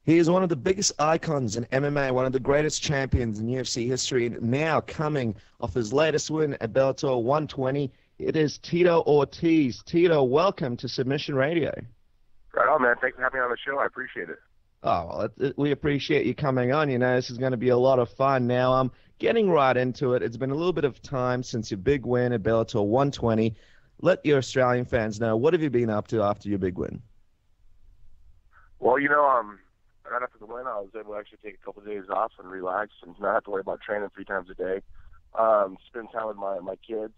He is one of the biggest icons in MMA, one of the greatest champions in UFC history. And now coming off his latest win at Bellator 120, it is Tito Ortiz. Tito, welcome to Submission Radio. Right on, man. Thanks for having me on the show. I appreciate it. Oh, well, we appreciate you coming on. You know, this is going to be a lot of fun. Now, I'm getting right into it. It's been a little bit of time since your big win at Bellator 120. Let your Australian fans know, what have you been up to after your big win? Well, right after the win, I was able to actually take a couple of days off and relax and not have to worry about training 3 times a day. Spend time with my kids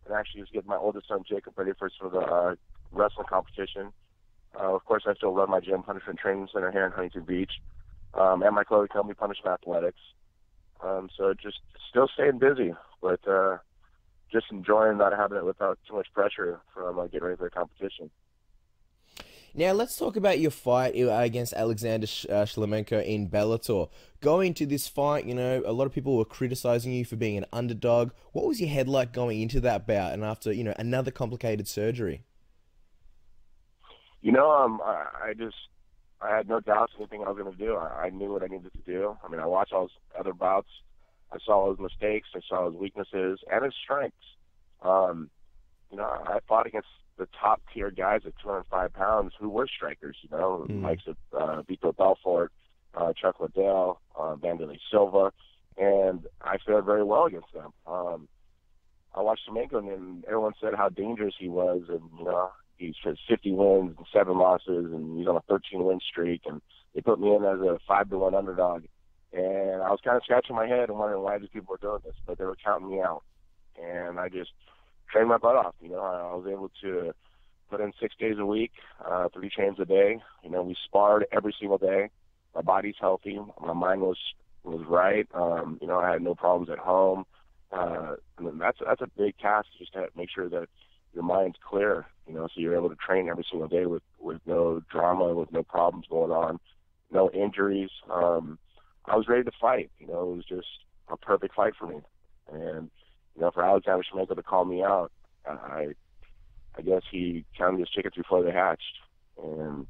and actually just get my oldest son, Jacob, ready for the wrestling competition. Of course, I still run my gym, Punishment Training Center here in Huntington Beach, and my clothing company, Punishment Athletics. So just still staying busy, but just enjoying not having it without too much pressure from getting ready for the competition. Now, let's talk about your fight against Alexander Shlemenko in Bellator. Going into this fight, a lot of people were criticizing you for being an underdog. What was your head like going into that bout and after, another complicated surgery? I had no doubts in anything I was going to do. I knew what I needed to do. I mean, I watched all his other bouts. I saw his mistakes. I saw his weaknesses and his strengths. I fought against the top tier guys at 205 pounds who were strikers, likes of Vitor Belfort, Chuck Liddell, Vanderlei Silva, and I fared very well against them. I watched Shlemenko, and everyone said how dangerous he was, and he's 50 wins and 7 losses, and he's on a 13-win streak, and they put me in as a 5-1 underdog, and I was kind of scratching my head and wondering why these people were doing this, but they were counting me out, and I just trained my butt off. I was able to put in 6 days a week, 3 trains a day. We sparred every single day. My body's healthy. My mind was right. I had no problems at home. That's a big task, just to make sure that your mind's clear, so you're able to train every single day with no drama, with no problems going on, no injuries. I was ready to fight. It was just a perfect fight for me. And for Alexander Shlemenko to call me out, I guess he counted his chickens before they hatched, and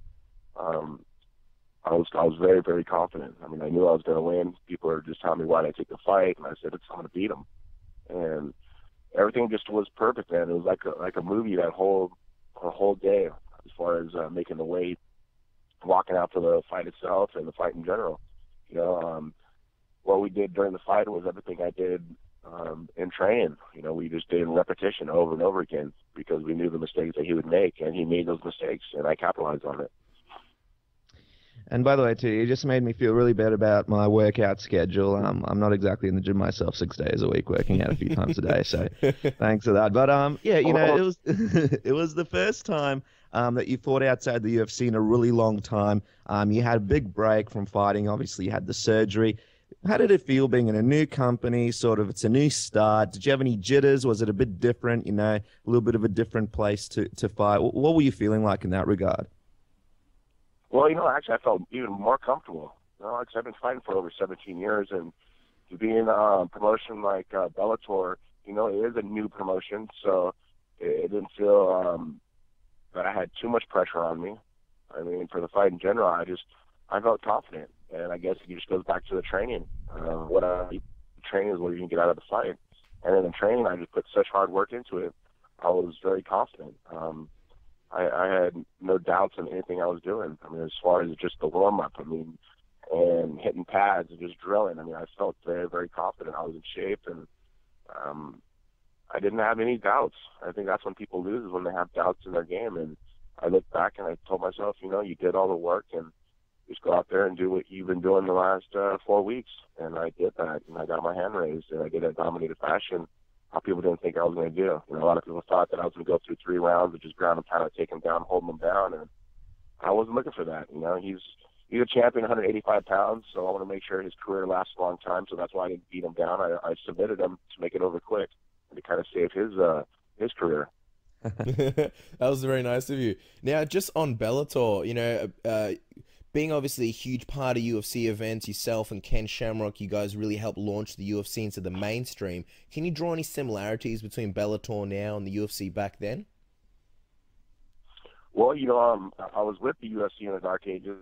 I was very, very confident. I mean, I knew I was going to win. People were just telling me why did I take the fight, and I said I'm going to beat him, and everything just was perfect, man. It was like a movie that whole day, as far as making the weight, walking out to the fight itself, and the fight in general. What we did during the fight was everything I did in training. We just did repetition over and over again because we knew the mistakes that he would make, and he made those mistakes, and I capitalized on it. And by the way, too, you just made me feel really bad about my workout schedule. I'm not exactly in the gym myself 6 days a week, working out a few times a day. So thanks for that. But it was it was the first time that you fought outside the UFC in a really long time. You had a big break from fighting. Obviously, you had the surgery. How did it feel being in a new company? It's a new start. Did you have any jitters? Was it a bit different? A little bit of a different place to fight. What were you feeling like in that regard? Well, actually, I felt even more comfortable. Because I've been fighting for over 17 years, and to be in a promotion like Bellator, it is a new promotion, so it didn't feel that I had too much pressure on me. I mean, for the fight in general, I felt confident, and I guess it just goes back to the training. Training is what you can get out of the fight, and in the training, I just put such hard work into it. I was very confident. I had no doubts in anything I was doing. I mean, as far as just the warm-up, and hitting pads and just drilling. I mean, I felt very, very confident. I was in shape, and I didn't have any doubts. I think that's when people lose, is when they have doubts in their game. And I looked back and I told myself, you did all the work, and just go out there and do what you've been doing the last 4 weeks. And I did that, and I got my hand raised, and I did it in dominated fashion. How people didn't think I was going to do. A lot of people thought that I was going to go through 3 rounds of just ground and pound, take him down, holding him down, and I wasn't looking for that. He's a champion, 185 pounds, so I want to make sure his career lasts a long time, so that's why I didn't beat him down. I submitted him to make it over quick and to kind of save his career. That was very nice of you. Now, just on Bellator, being obviously a huge part of UFC events, yourself and Ken Shamrock, you guys really helped launch the UFC into the mainstream. Can you draw any similarities between Bellator now and the UFC back then? Well, I was with the UFC in the dark ages.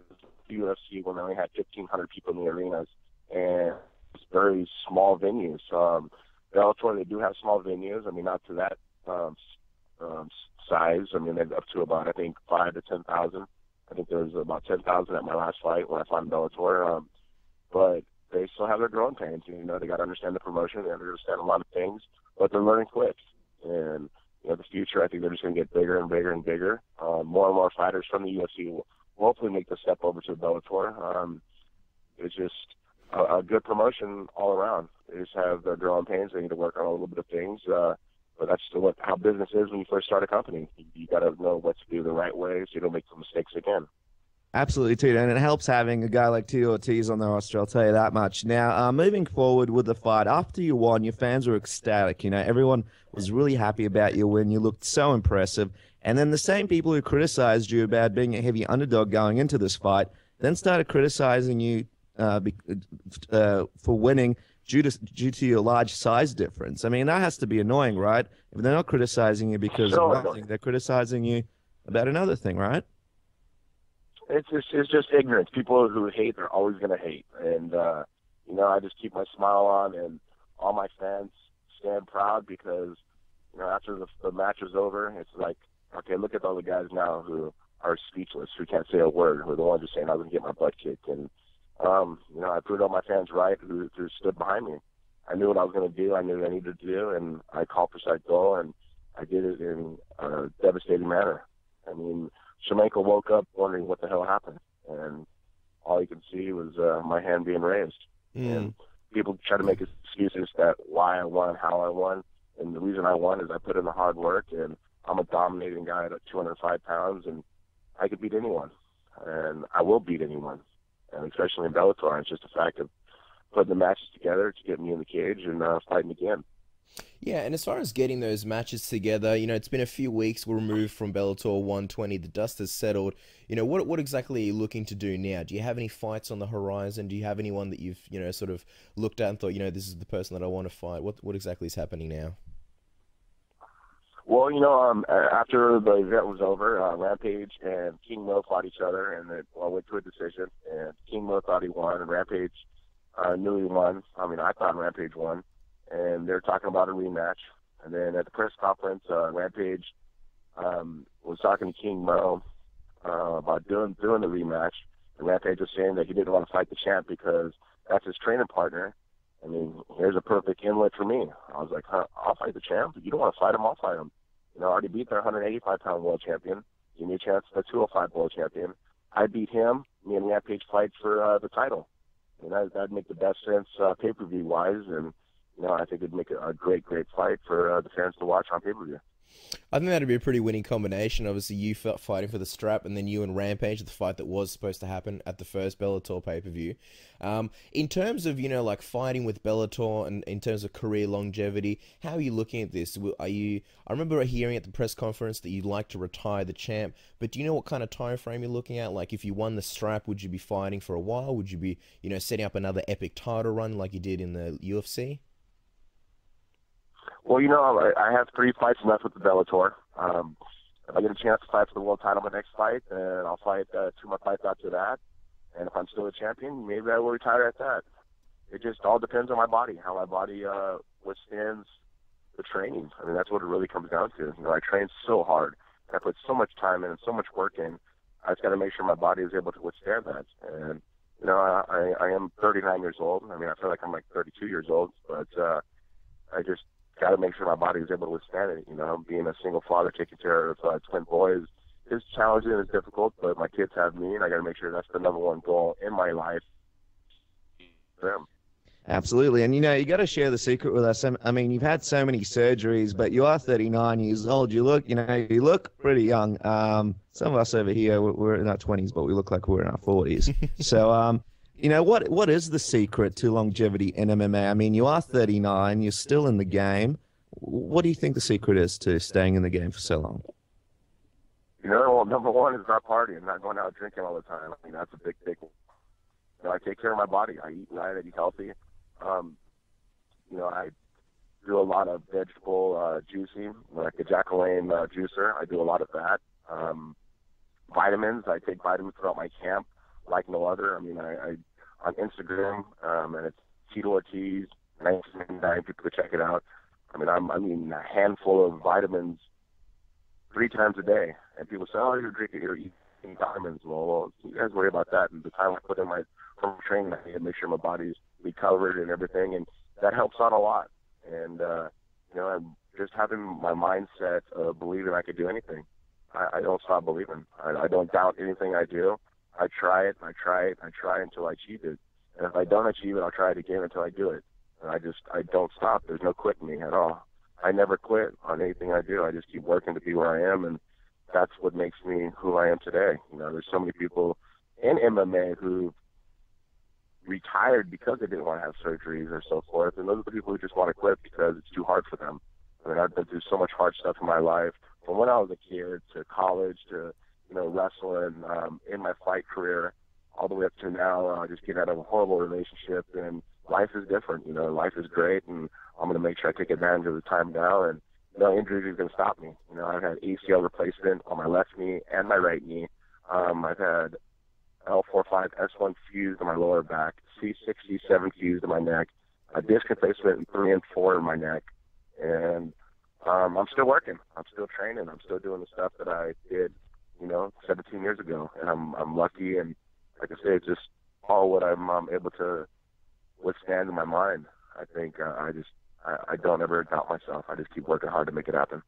The UFC when they only had 1,500 people in the arenas, and it's very small venues. Bellator, they do have small venues. I mean, not to that size. I mean, they're up to about, I think, 5,000 to 10,000. I think there was about 10,000 at my last fight when I fought in Bellator. But they still have their growing pains. They got to understand the promotion. They understand a lot of things, but they're learning quick. And the future, I think they're just going to get bigger and bigger and bigger. More and more fighters from the UFC will hopefully make the step over to Bellator. It's just a good promotion all around. They just have their growing pains. They need to work on a little bit of things. But that's still how business is when you first start a company. You got to know what to do the right way so you don't make the mistakes again. Absolutely, Tito, and it helps having a guy like Tito Ortiz on the roster, I'll tell you that much. Now, moving forward with the fight, after you won, your fans were ecstatic. Everyone was really happy about your win. You looked so impressive. And then the same people who criticized you about being a heavy underdog going into this fight then started criticizing you for winning due to your large size difference. I mean, that has to be annoying, right? If they're not criticizing you because of one thing, they're criticizing you about another thing, right? It's just ignorance. People who hate are always going to hate. And, I just keep my smile on, and all my fans stand proud because, after the match is over, it's like, okay, look at all the guys now who are speechless, who can't say a word, who are the ones just saying I was going to get my butt kicked. And, I proved all my fans right who stood behind me. I knew what I was going to do. I knew what I needed to do, and I called for sight goal, and I did it in a devastating manner. I mean, Shlemenko woke up wondering what the hell happened, and all he could see was my hand being raised. And people try to make excuses that why I won, how I won, and the reason I won is I put in the hard work, and I'm a dominating guy at 205 pounds, and I could beat anyone, and I will beat anyone, and especially in Bellator. It's just a fact of putting the matches together to get me in the cage and fighting again. Yeah, and as far as getting those matches together, it's been a few weeks removed from Bellator 120. The dust has settled. What exactly are you looking to do now? Do you have any fights on the horizon? Do you have anyone that you've, sort of looked at and thought, this is the person that I want to fight? What exactly is happening now? Well, after the event was over, Rampage and King Mo fought each other, and it went to a decision. And King Mo thought he won, and Rampage knew he won. I mean, I thought Rampage won. And they're talking about a rematch. And then at the press conference, Rampage was talking to King Mo about doing the rematch. And Rampage was saying that he didn't want to fight the champ because that's his training partner. I mean, here's a perfect inlet for me. I was like, I'll fight the champ. If you don't want to fight him, I'll fight him. I already beat their 185-pound world champion. Give me a chance at the 205 world champion. I beat him. Me and Rampage fight for the title. And that'd make the best sense pay-per-view wise. And I think it'd make a great fight for the fans to watch on pay-per-view. I think that'd be a pretty winning combination. Obviously, you fighting for the strap, and then you and Rampage, the fight that was supposed to happen at the first Bellator pay-per-view. In terms of, like fighting with Bellator and in terms of career longevity, how are you looking at this? I remember hearing at the press conference that you'd like to retire the champ, but do you know what kind of time frame you're looking at? Like, if you won the strap, would you be fighting for a while? Would you be, setting up another epic title run like you did in the UFC? Well, I have 3 fights left with the Bellator. If I get a chance to fight for the world title in my next fight, then I'll fight 2 more fights after that. And if I'm still a champion, maybe I will retire at that. It just all depends on my body, how my body withstands the training. I mean, that's what it really comes down to. I train so hard. I put so much time in and so much work in. I just got to make sure my body is able to withstand that. And, I am 39 years old. I mean, I feel like I'm like 32 years old, but I just got to make sure my body is able to withstand it. Being a single father, taking care of twin boys is challenging and it's difficult, but my kids have me, and I got to make sure that's the number one goal in my life. Them. Absolutely. And, you got to share the secret with us. I mean, you've had so many surgeries, but you are 39 years old. You look pretty young. Some of us over here, we're in our 20s, but we look like we're in our 40s. So, what is the secret to longevity in MMA? I mean, you are 39, you're still in the game. What do you think the secret is to staying in the game for so long? Well, number one is not partying, not going out drinking all the time. I mean, that's a big one. I take care of my body. I eat right, I eat healthy. I do a lot of vegetable juicing, like a Jack LaLanne juicer. I do a lot of that. vitamins. I take vitamins throughout my camp like no other. I mean, I on Instagram, and it's Tito Ortiz, 1999. People could check it out. I mean, I'm a handful of vitamins 3 times a day. And people say, oh, you're eating vitamins. Well, you guys worry about that. And the time I put in my training, I need to make sure my body's recovered and everything. And that helps out a lot. And, I'm just having my mindset of believing I could do anything. I don't stop believing. I don't doubt anything I do. I try it, until I achieve it. And if I don't achieve it, I'll try it again until I do it. And I don't stop. There's no quitting me at all. I never quit on anything I do. I just keep working to be where I am, and that's what makes me who I am today. There's so many people in MMA who retired because they didn't want to have surgeries or so forth, and those are the people who just want to quit because it's too hard for them. I mean, I've been through so much hard stuff in my life, from when I was a kid to college to, wrestling, in my fight career, all the way up to now, just getting out of a horrible relationship, and life is different. Life is great, and I'm going to make sure I take advantage of the time now, and no injury is going to stop me. I've had ACL replacement on my left knee and my right knee. I've had L45, S1 fused in my lower back, C6, C7 fused in my neck, a disc replacement in 3 and 4 in my neck, and I'm still working. I'm still training. I'm still doing the stuff that I did, 17 years ago, and I'm lucky, and like I say, it's just all what I'm able to withstand in my mind. I think I don't ever doubt myself. I just keep working hard to make it happen.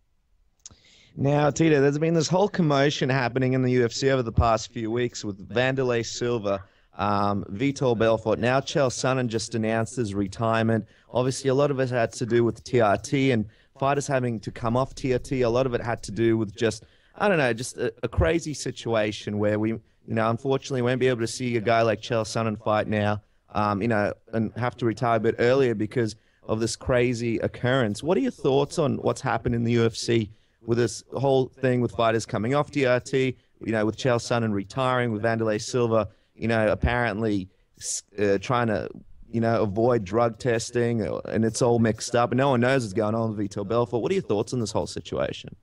Now, Tito, there's been this whole commotion happening in the UFC over the past few weeks with Wanderlei Silva, Vitor Belfort. Now Chael Sonnen just announced his retirement. Obviously, a lot of it had to do with TRT and fighters having to come off TRT. A lot of it had to do with just a crazy situation where we, unfortunately won't be able to see a guy like Chael Sonnen fight now, and have to retire a bit earlier because of this crazy occurrence. What are your thoughts on what's happened in the UFC with this whole thing with fighters coming off TRT, with Chael Sonnen retiring, with Wanderlei Silva, apparently trying to, avoid drug testing, and it's all mixed up, and no one knows what's going on with Vitor Belfort. What are your thoughts on this whole situation?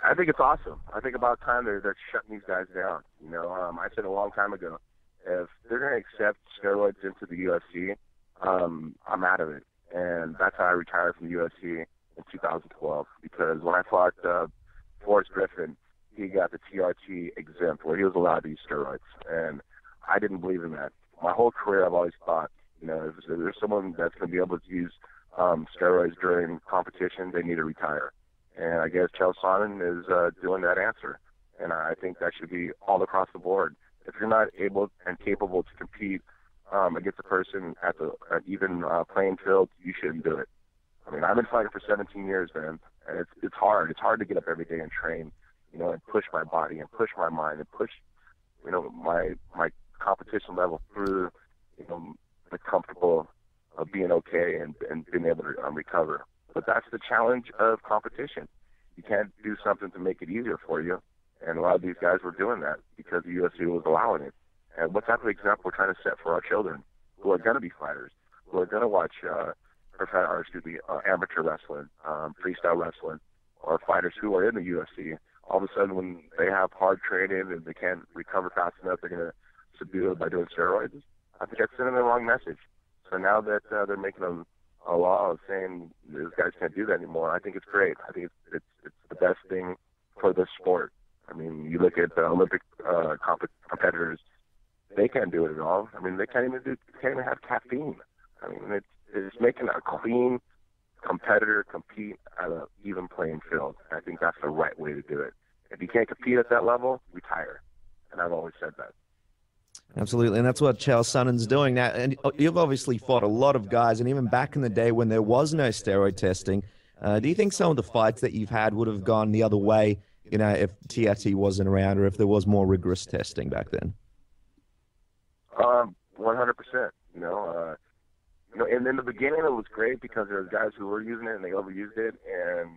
I think it's awesome. I think about time they're shutting these guys down. I said a long time ago, if they're going to accept steroids into the UFC, I'm out of it. And that's how I retired from the UFC in 2012, because when I fought Forrest Griffin, he got the TRT exempt, where he was allowed to use steroids, and I didn't believe in that. My whole career, I've always thought, if there's someone that's going to be able to use steroids during competition, they need to retire. And I guess Chael Sonnen is doing that answer, and I think that should be all across the board. If you're not able and capable to compete against a person at the even playing field, you shouldn't do it. I mean, I've been fighting for 17 years, man, and it's hard. It's hard to get up every day and train, and push my body and push my mind and push, my competition level through, the comfortable of being okay and being able to recover. But that's the challenge of competition. You can't do something to make it easier for you, and a lot of these guys were doing that because the UFC was allowing it. And what type of example we're trying to set for our children who are going to be fighters, who are going to watch amateur wrestling, freestyle wrestling, or fighters who are in the UFC. All of a sudden, when they have hard training and they can't recover fast enough, they're going to subdue it by doing steroids. I think that's sending the wrong message. So now that they're making a law of saying these guys can't do that anymore, I think it's great. I think it's the best thing for the sport. I mean, you look at the Olympic competitors; they can't do it at all. I mean, they can't even have caffeine. I mean, it's making a clean competitor compete at an even playing field. And I think that's the right way to do it. If you can't compete at that level, retire. And I've always said that. Absolutely, and that's what Chael Sonnen's doing now. And you've obviously fought a lot of guys, and even back in the day when there was no steroid testing, do you think some of the fights that you've had would have gone the other way, if TRT wasn't around, or if there was more rigorous testing back then? 100%. And in the beginning it was great because there was guys who were using it and they overused it, and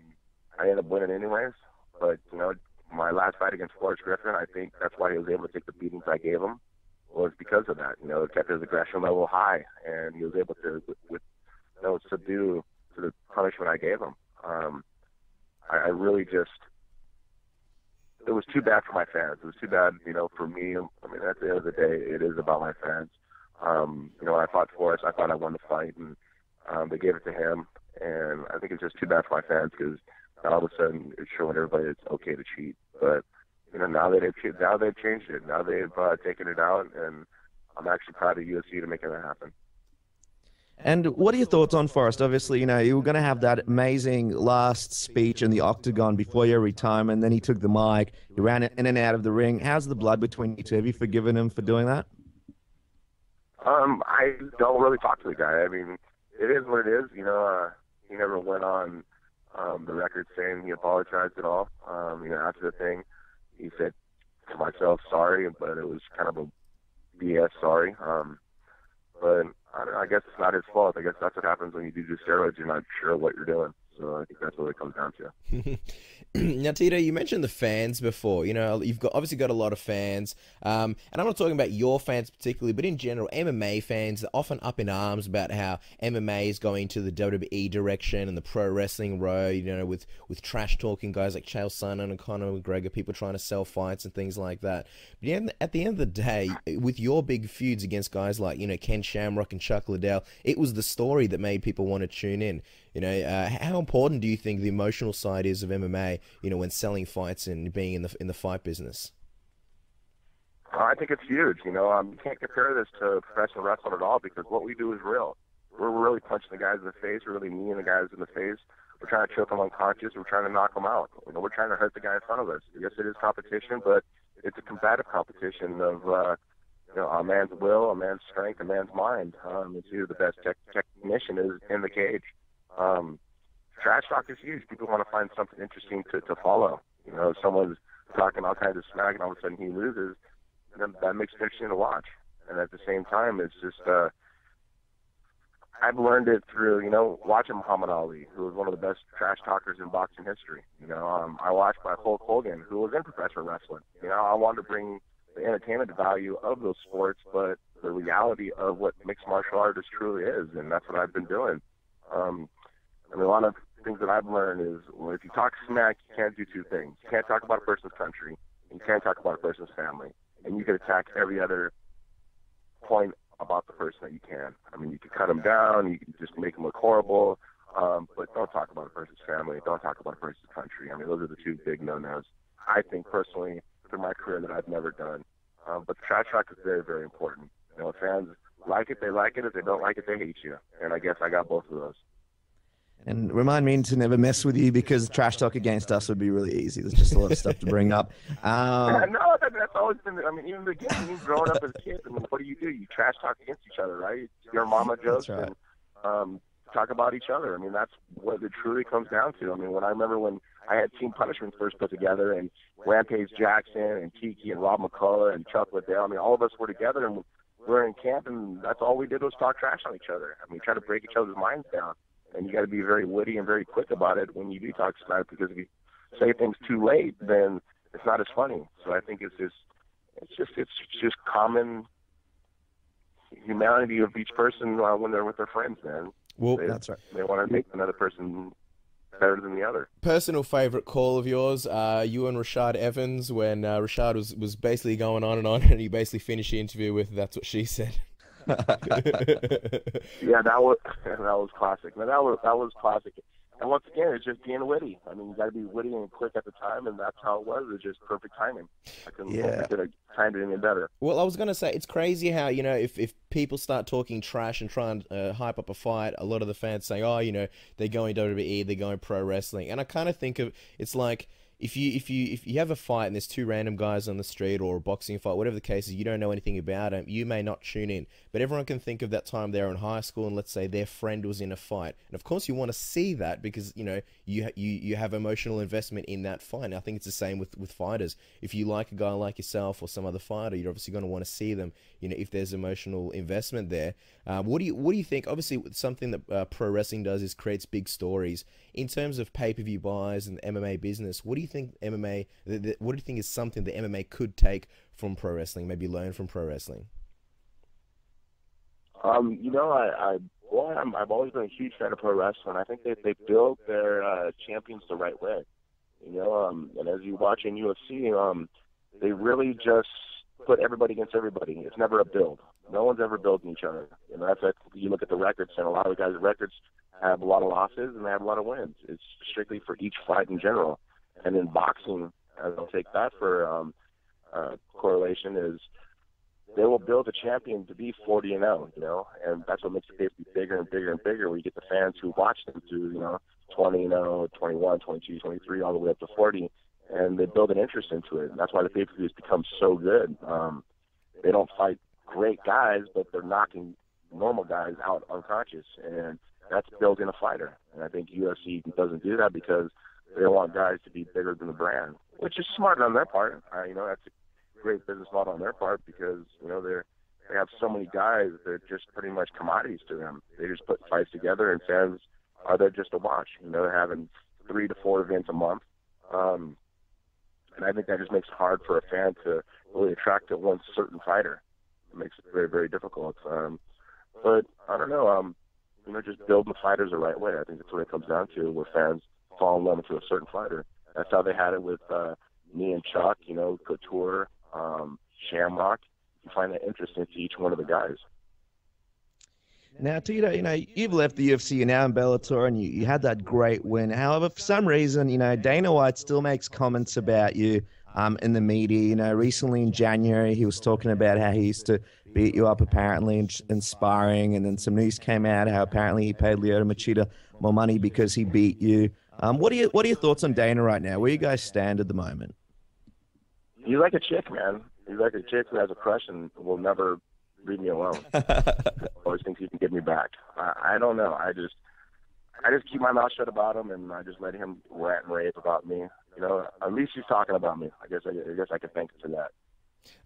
I ended up winning anyways. But my last fight against Forrest Griffin, I think that's why he was able to take the beatings I gave him, was because of that. It kept his aggression level high, and he was able to subdue to the punishment I gave him. I really just, it was too bad for my fans. It was too bad, for me. I mean, at the end of the day, it is about my fans. When I fought Forrest, I thought I won the fight, and they gave it to him. And I think it's just too bad for my fans because all of a sudden it's showing everybody it's okay to cheat. But now they've changed it. Now they've taken it out, and I'm actually proud of UFC to making that happen. And what are your thoughts on Forrest? Obviously, you were going to have that amazing last speech in the octagon before your retirement. Then he took the mic. He ran in and out of the ring. How's the blood between you two? Have you forgiven him for doing that? I don't really talk to the guy. I mean, it is what it is. He never went on the record saying he apologized at all. After the thing, he said to myself, sorry, but it was kind of a BS sorry. But I guess it's not his fault. I guess that's what happens when you do steroids. You're not sure what you're doing. So I think that's what it comes down to. Now, Tito, you mentioned the fans before. You've obviously got a lot of fans. And I'm not talking about your fans particularly, but in general, MMA fans are often up in arms about how MMA is going to the WWE direction and the pro wrestling road, with trash talking guys like Chael Sonnen and Conor McGregor, people trying to sell fights and things like that. But at the end of the day, with your big feuds against guys like, Ken Shamrock and Chuck Liddell, it was the story that made people want to tune in. How important do you think the emotional side is of MMA, when selling fights and being in the fight business? I think it's huge. You can't compare this to professional wrestling at all because what we do is real. We're really punching the guys in the face. We're really kneeing the guys in the face. We're trying to choke them unconscious. We're trying to knock them out. We're trying to hurt the guy in front of us. Yes, it is competition, but it's a combative competition of a man's will, a man's strength, a man's mind. It's who the best technician is in the cage. Trash talk is huge. People want to find something interesting to follow. Someone's talking all kinds of smack and all of a sudden he loses, then that makes it interesting to watch. And at the same time, it's just, I've learned it through, watching Muhammad Ali, who was one of the best trash talkers in boxing history. I watched by Hulk Hogan, who was in professional wrestling. I wanted to bring the entertainment value of those sports, but the reality of what mixed martial arts truly is, and that's what I've been doing. A lot of things that I've learned is, if you talk smack, you can't do two things. You can't talk about a person's country, and you can't talk about a person's family. And you can attack every other point about the person that you can. I mean, you can cut them down, you can just make them look horrible, but don't talk about a person's family, don't talk about a person's country. I mean, those are the two big no-nos, I think, personally, through my career that I've never done. But trash talk is very, very important. If fans like it, they like it. If they don't like it, they hate you. And I guess I got both of those. And remind me to never mess with you because trash talk against us would be really easy. There's just a lot of stuff to bring up. No, that's always been, even in the beginning, growing up as a kid, what do? You trash talk against each other, right? Your mama jokes right. And talk about each other. I mean, that's what it truly comes down to. I mean, I remember when I had Team Punishment first put together, and Rampage Jackson and Tiki and Rob McCullough and Chuck Liddell, I mean, all of us were together, and we're in camp, and that's all we did was talk trash on each other. I mean, try to break each other's minds down. And you got to be very witty and very quick about it when you do talk smack, because if you say things too late, then it's not as funny. So I think it's just common humanity of each person when they're with their friends, man. Well, that's right. They want to make another person better than the other. Personal favorite call of yours, you and Rashad Evans, when Rashad was basically going on, and you basically finished the interview with "That's what she said." Yeah, that was classic. Man, that was classic. And once again, it's just being witty. I mean, you got to be witty and quick at the time, and that's how it was. It's just perfect timing. I could have timed it any better. Well, I was going to say, it's crazy how, if people start talking trash and try and hype up a fight, a lot of the fans say, they're going WWE, they're going pro wrestling. And I kind of think of, it's like, if you have a fight and there's two random guys on the street, or a boxing fight, whatever the case is, you don't know anything about them, you may not tune in. But everyone can think of that time they were in high school and let's say their friend was in a fight. And of course you want to see that because, you have emotional investment in that fight. And I think it's the same with fighters. If you like a guy like yourself or some other fighter, you're obviously going to want to see them, if there's emotional investment there. What do you think? Obviously, something that pro wrestling does is creates big stories. In terms of pay-per-view buys and MMA business, what do you think what do you think is something that MMA could take from pro wrestling, maybe learn from pro wrestling? I've always been a huge fan of pro wrestling. I think they build their champions the right way. you know. And as you watch in UFC, they really just put everybody against everybody. It's never a build. No one's ever building each other. And that's like, you look at the records, and a lot of the guys' records have a lot of losses and they have a lot of wins. It's strictly for each fight in general. And in boxing, I'll take that for correlation, is they will build a champion to be 40-0, you know, and that's what makes the pay-per-view bigger and bigger and bigger, where you get the fans who watch them to, you know, 20-0, 21, 22, 23, all the way up to 40, and they build an interest into it. And that's why the pay-per-views become so good. They don't fight great guys, but they're knocking normal guys out unconscious, and that's building a fighter. And I think UFC doesn't do that because they want guys to be bigger than the brand, which is smart on their part. You know, that's a great business model on their part, because, you know, they have so many guys that are just pretty much commodities to them. They just put fights together, and fans are there just to watch. You know, they're having 3 to 4 events a month. And I think that just makes it hard for a fan to really attract to one certain fighter. It makes it very, very difficult. But I don't know, you know, just building the fighters the right way. I think that's what it comes down to, where fans fall in love with a certain fighter. That's how they had it with me and Chuck, you know, Couture, Shamrock. You find that interesting to each one of the guys. Now, Tito, you know, you've left the UFC, you're now in Bellator, and you had that great win. However, for some reason, you know, Dana White still makes comments about you in the media. You know, recently in January, he was talking about how he used to beat you up apparently in sparring, and then some news came out how apparently he paid Lyoto Machida more money because he beat you. What are your thoughts on Dana right now? Where you guys stand at the moment? He's like a chick, man. He's like a chick who has a crush and will never leave me alone. Always thinks he can get me back. I don't know. I just keep my mouth shut about him, and I just let him rant and rave about me. You know, at least he's talking about me. I guess I can thank him for that.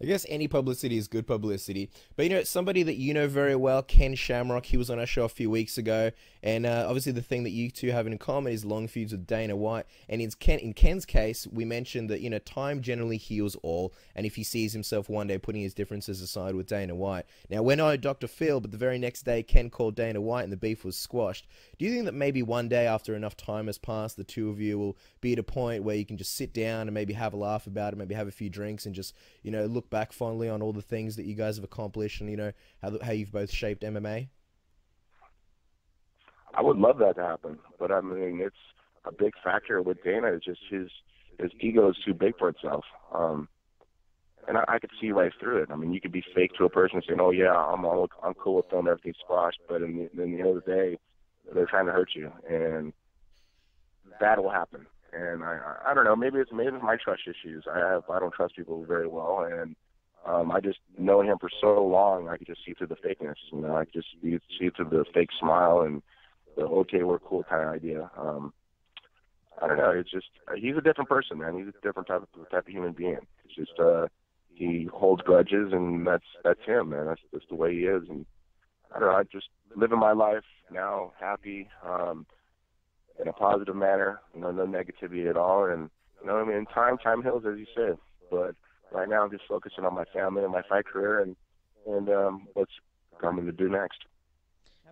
I guess any publicity is good publicity. But, you know, somebody that you know very well, Ken Shamrock, he was on our show a few weeks ago. And obviously the thing that you two have in common is long feuds with Dana White. And in Ken's case, we mentioned that, you know, time generally heals all. And if he sees himself one day putting his differences aside with Dana White. Now, we're not Dr. Phil, but the very next day, Ken called Dana White and the beef was squashed. Do you think that maybe one day after enough time has passed, the two of you will be at a point where you can just sit down and maybe have a laugh about it, maybe have a few drinks and just, you know, look back fondly on all the things that you guys have accomplished and, you know, how you've both shaped MMA? I would love that to happen, but I mean, it's a big factor with Dana. It's just his ego is too big for itself. And I could see right through it. I mean, you could be fake to a person saying, "Oh yeah, I'm cool with them, everything's squashed," but in the end of the day, they're trying to hurt you, and that will happen. And I don't know. Maybe it's my trust issues. I don't trust people very well, and I just know him for so long. I could just see through the fakeness. You know, I could just see through the fake smile and the "okay, we're cool" kind of idea. I don't know. It's just he's a different person, man. He's a different type of human being. It's just he holds grudges, and that's him, man. That's the way he is. And I don't know. I just living my life now, happy, in a positive manner. You know, no negativity at all. And you know, I mean, time heals, as you said. But right now, I'm just focusing on my family and my fight career, and what's coming to do next.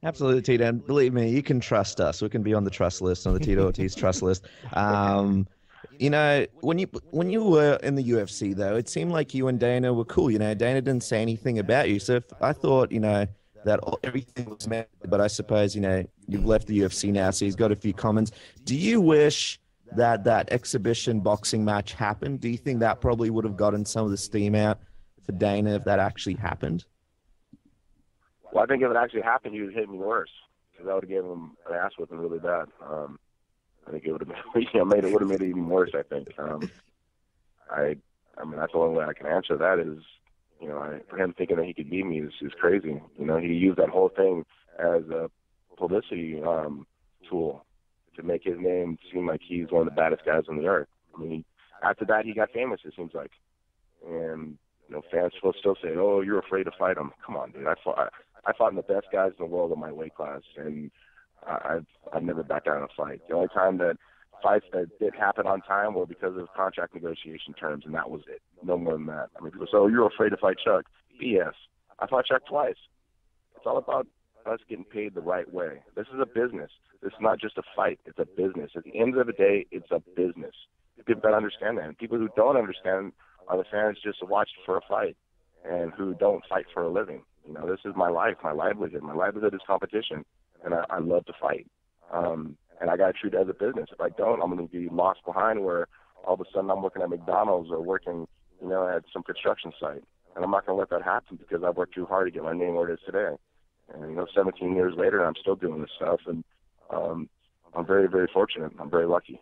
Absolutely, Tito. And believe me, you can trust us. We can be on the trust list, on the Tito Ortiz trust list. You know, when you were in the UFC, though, it seemed like you and Dana were cool. You know, Dana didn't say anything about you. So I thought, you know, that everything was met. But I suppose, you know, you've left the UFC now, so he's got a few comments. Do you wish that exhibition boxing match happened? Do you think that probably would have gotten some of the steam out for Dana if that actually happened? Well, I think if it actually happened, he would hit me worse, because I would have given him an ass whipping really bad. I think it would have made it even worse. I think. I mean, that's the only way I can answer that is, you know, for him thinking that he could beat me is crazy. You know, he used that whole thing as a publicity tool to make his name seem like he's one of the baddest guys on the earth. I mean, after that, he got famous, it seems like, and you know, fans will still say, "Oh, you're afraid to fight him." Come on, dude. I fought in the best guys in the world in my weight class, and I've never backed down in a fight. The only time that fights that did happen on time were because of contract negotiation terms, and that was it. No more than that. I mean, people say, "Oh, you're afraid to fight Chuck." BS. I fought Chuck twice. It's all about us getting paid the right way. This is a business. This is not just a fight. It's a business. At the end of the day, it's a business. People that understand that. And people who don't understand are the fans just watch for a fight and who don't fight for a living. You know, this is my life, my livelihood. My livelihood is competition, and I love to fight. And I got to treat it as a business. If I don't, I'm going to be lost behind where all of a sudden I'm working at McDonald's or working, you know, at some construction site. And I'm not going to let that happen because I've worked too hard to get my name where it is today. And, you know, 17 years later, I'm still doing this stuff. And I'm very, very fortunate. I'm very lucky.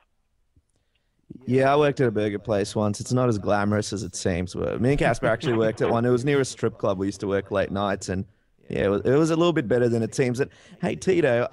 Yeah, I worked at a burger place once. It's not as glamorous as it seems. Me and Casper actually worked at one. It was near a strip club. We used to work late nights, and yeah, it was a little bit better than it seems. And hey, Tito,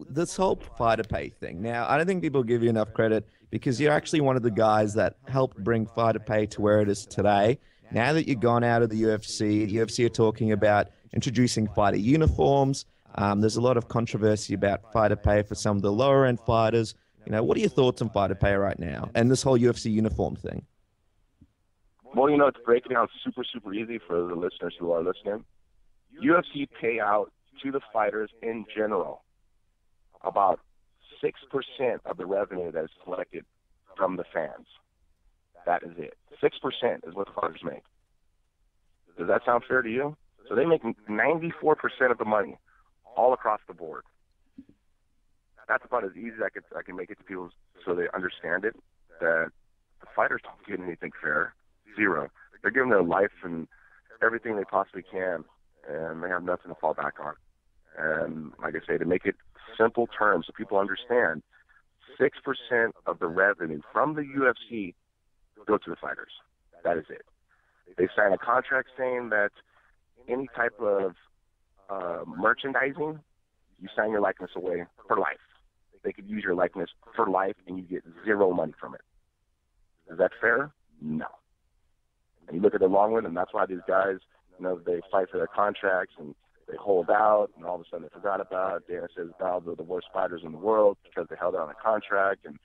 this whole fighter pay thing. Now, I don't think people give you enough credit because you're actually one of the guys that helped bring fighter pay to where it is today. Now that you've gone out of the UFC are talking about introducing fighter uniforms. There's a lot of controversy about fighter pay for some of the lower end fighters. You know, what are your thoughts on fighter pay right now and this whole UFC uniform thing? Well, you know, to break it down super, super easy for the listeners who are listening, UFC pay out to the fighters in general about 6% of the revenue that is collected from the fans. That is it. 6% is what the fighters make. Does that sound fair to you? So they make 94% of the money all across the board. That's about as easy as I can make it to people so they understand it, that the fighters don't get anything fair. Zero. They're giving their life and everything they possibly can, and they have nothing to fall back on. And like I say, to make it simple terms so people understand, 6% of the revenue from the UFC go to the fighters. That is it. They sign a contract saying that any type of merchandising, you sign your likeness away for life. They could use your likeness for life, and you get zero money from it. Is that fair? No. And you look at the long run, and that's why these guys, you know, they fight for their contracts, and they hold out, and all of a sudden they forgot about it. Dana says they're the worst fighters in the world because they held out on a contract, and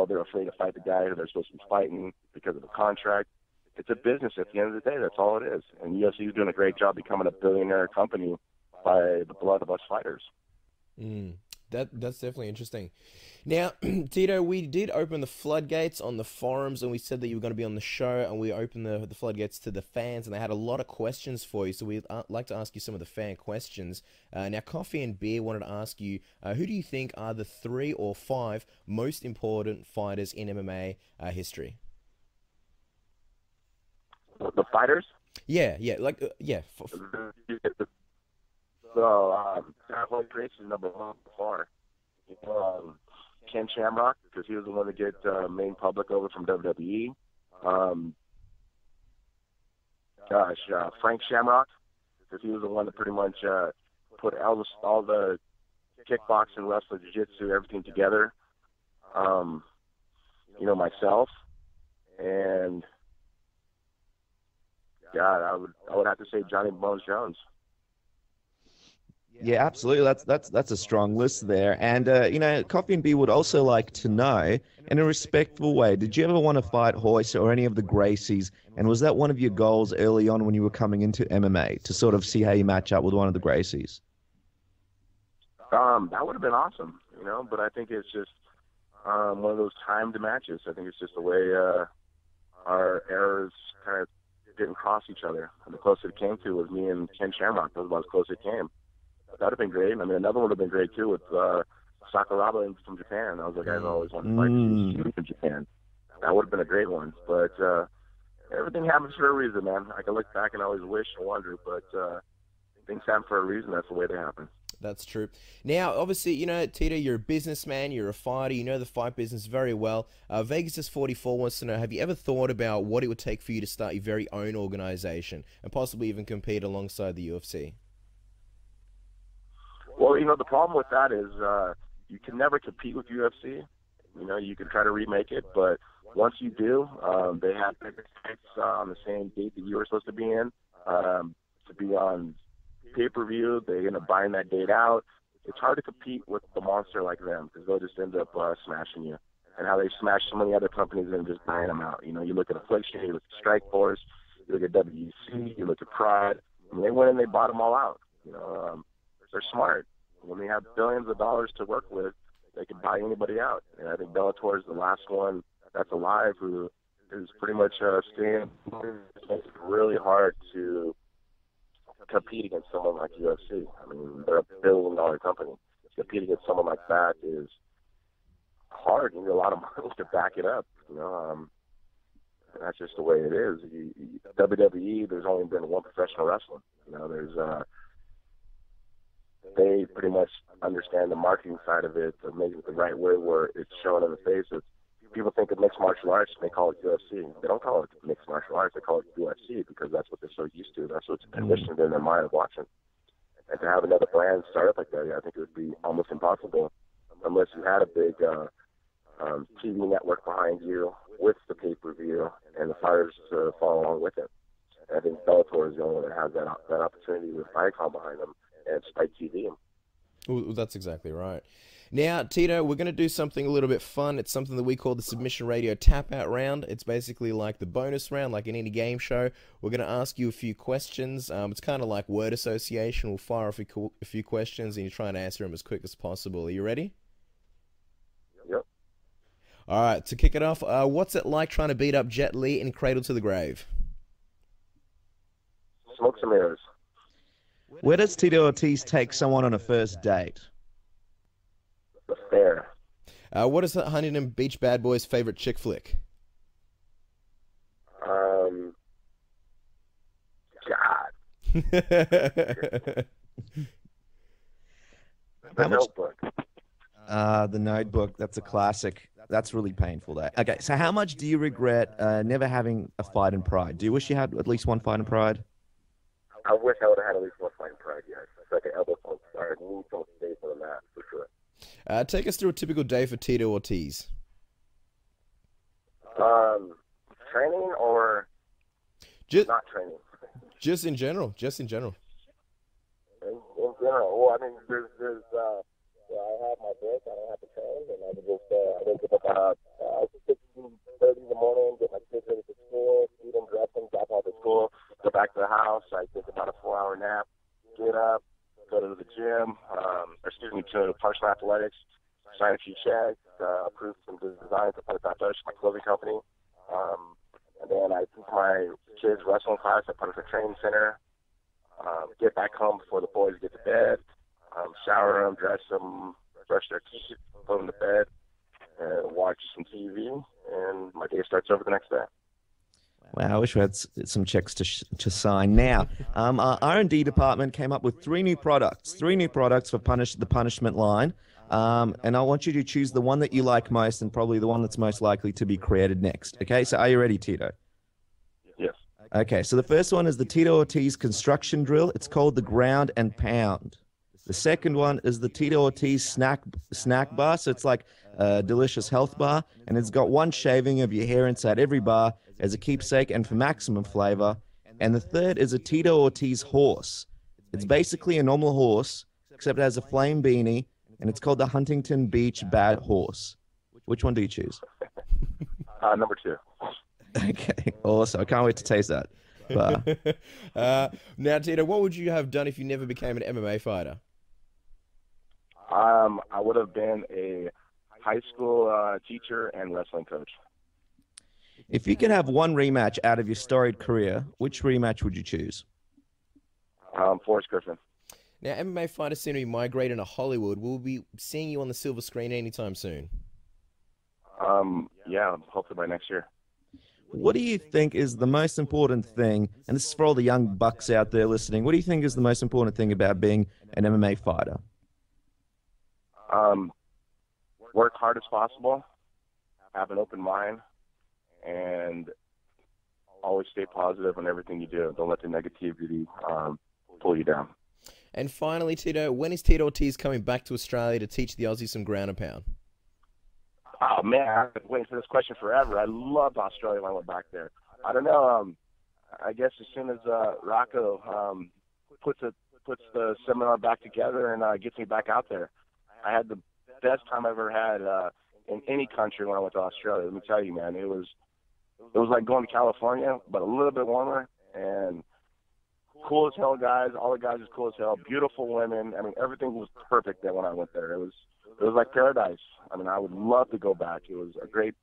they're afraid to fight the guy who they're supposed to be fighting because of a contract. It's a business at the end of the day. That's all it is. And UFC is doing a great job becoming a billionaire company by the blood of us fighters. That's definitely interesting. Now, Tito, we did open the floodgates on the forums, and we said that you were going to be on the show, and we opened the floodgates to the fans, and they had a lot of questions for you, so we'd like to ask you some of the fan questions. Now, Coffee and Beer wanted to ask you, who do you think are the 3 or 5 most important fighters in MMA history? The fighters? Yeah. So, Chael Grace is number 1 far. Ken Shamrock, because he was the one to get main public over from WWE. Frank Shamrock, because he was the one that pretty much put all the kickboxing, wrestling, jiu-jitsu, everything together. Myself, and God, I would have to say Johnny Bones Jones. Yeah, absolutely. That's a strong list there. And Coffee and Beer would also like to know, in a respectful way, did you ever want to fight Royce or any of the Gracies? And was that one of your goals early on when you were coming into MMA, to sort of see how you match up with one of the Gracies? That would have been awesome, but I think it's just one of those timed matches. I think it's just the way our eras kind of didn't cross each other. And the closest it came to was me and Ken Shamrock. That was about as close as it came. That would have been great. I mean, another one would have been great, too, with Sakuraba from Japan. I was like, I've always wanted to fight from Japan. That would have been a great one. But everything happens for a reason, man. I can look back and always wish and wonder, but things happen for a reason. That's the way they happen. That's true. Now, obviously, Tito, you're a businessman, you're a fighter, you know the fight business very well. Vegas is 44 wants to know, have you ever thought about what it would take for you to start your very own organization and possibly even compete alongside the UFC? Well, the problem with that is you can never compete with UFC. You can try to remake it, but once you do, they have fights on the same date that you were supposed to be in to be on pay-per-view. They end up buying that date out. It's hard to compete with the monster like them because they'll just end up smashing you. And how they smash so many other companies and just buying them out. You look at Affliction, you look at Strikeforce, you look at WEC, you look at Pride. And they went and they bought them all out. They're smart. When they have billions of dollars to work with, they can buy anybody out. And I think Bellator is the last one that's alive who is pretty much staying. It makes it really hard to compete against someone like UFC. I mean, they're a billion-dollar company. Competing against someone like that is hard. You need a lot of money to back it up. That's just the way it is. WWE, there's only been one professional wrestler. They pretty much understand the marketing side of it to make it the right way where it's shown in the faces. People think of mixed martial arts and they call it UFC. They don't call it mixed martial arts. They call it UFC because that's what they're so used to. That's what's conditioned in their mind of watching. And to have another brand start up like that, I think it would be almost impossible unless you had a big TV network behind you with the pay-per-view and the fighters follow along with it. I think Bellator is the only one that has that opportunity with Icon behind them and Spike TV. Well, that's exactly right. Now, Tito, we're going to do something a little bit fun. It's something that we call the Submission Radio Tap-Out Round. It's basically like the bonus round, like in any game show. We're going to ask you a few questions. It's kind of like word association. We'll fire off a few questions, and you try and answer them as quick as possible. Are you ready? Yep. All right, to kick it off, what's it like trying to beat up Jet Li in Cradle to the Grave? Smoke some mirrors. Where does Tito Ortiz take someone on a first date? The fair. What is the Huntington Beach Bad Boys' favorite chick flick? God. The Notebook. The Notebook. That's a classic. That's really painful, though. Okay, so how much do you regret never having a fight in Pride? Do you wish you had at least one fight in Pride? I wish I would have had at least one fight in Pride, yes. It's like an elbow phone start. You need some space for the mat, for sure. Take us through a typical day for Tito Ortiz. Training or not training? Just in general. Just in general. In general. Well, I mean, there's I have my break. I don't have to train, and I can just I wake up about 6:30 in the morning, get my kids ready for school, feed them, dress them, drop off at school, go back to the house. I take about a 4-hour nap, get up, go to the gym, to Partial Athletics, sign a few checks, approve some designs to Punch Athletics, my clothing company. And then I teach my kids wrestling class at Punch Training Center, get back home before the boys get to bed, shower them, dress them, brush their teeth, put them to bed, and watch some TV, and my day starts over the next day. Wow, I wish we had some checks to sign. Now, our R&D department came up with three new products for the punishment line, and I want you to choose the one that you like most and probably the one that's most likely to be created next. Okay, so are you ready, Tito? Yes. Okay, so the first one is the Tito Ortiz construction drill. It's called the ground and pound. The second one is the Tito Ortiz snack bar. So it's like a delicious health bar, and it's got one shaving of your hair inside every bar as a keepsake and for maximum flavor. And the third is a Tito Ortiz horse. It's basically a normal horse, except it has a flame beanie, and it's called the Huntington Beach Bad Horse. Which one do you choose? Number 2. Okay, awesome. I can't wait to taste that. Now, Tito, what would you have done if you never became an MMA fighter? I would have been a high school teacher and wrestling coach. If you could have one rematch out of your storied career, which rematch would you choose? Forrest Griffin. Now, MMA fighters seem to be migrating to Hollywood. Will we be seeing you on the silver screen anytime soon? Yeah, hopefully by next year. What do you think is the most important thing, and this is for all the young bucks out there listening, what do you think is the most important thing about being an MMA fighter? Work hard as possible, have an open mind, and always stay positive on everything you do. Don't let the negativity pull you down. And finally, Tito, when is Tito Ortiz coming back to Australia to teach the Aussies some ground and pound? Oh, man, I've been waiting for this question forever. I loved Australia when I went back there. I don't know. I guess as soon as Rocco puts the seminar back together and gets me back out there, I had the best time I ever had in any country when I went to Australia. Let me tell you, man, it was like going to California, but a little bit warmer and cool as hell guys. All the guys was cool as hell. Beautiful women. I mean, everything was perfect there when I went there. It was like paradise. I mean, I would love to go back. It was a great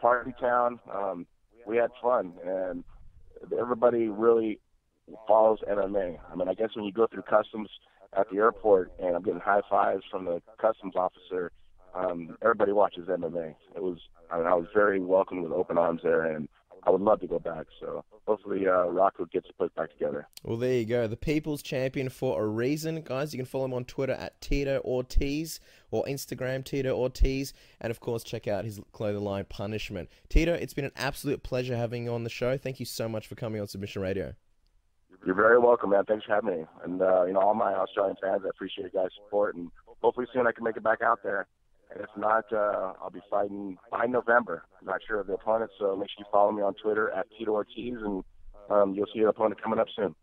party town. We had fun, and everybody really follows MMA. I mean, I guess when you go through customs at the airport and I'm getting high fives from the customs officer, everybody watches MMA. I was very welcomed with open arms there, and I would love to go back. So hopefully Rocco gets it put back together. Well, there you go. The people's champion for a reason. Guys, you can follow him on Twitter at Tito Ortiz or Instagram Tito Ortiz. And, of course, check out his clothing line, Punishment. Tito, it's been an absolute pleasure having you on the show. Thank you so much for coming on Submission Radio. You're very welcome, man. Thanks for having me. And, all my Australian fans, I appreciate you guys' support. And hopefully soon I can make it back out there. And if not, I'll be fighting by November. I'm not sure of the opponent, so make sure you follow me on Twitter at Tito Ortiz, and you'll see an opponent coming up soon.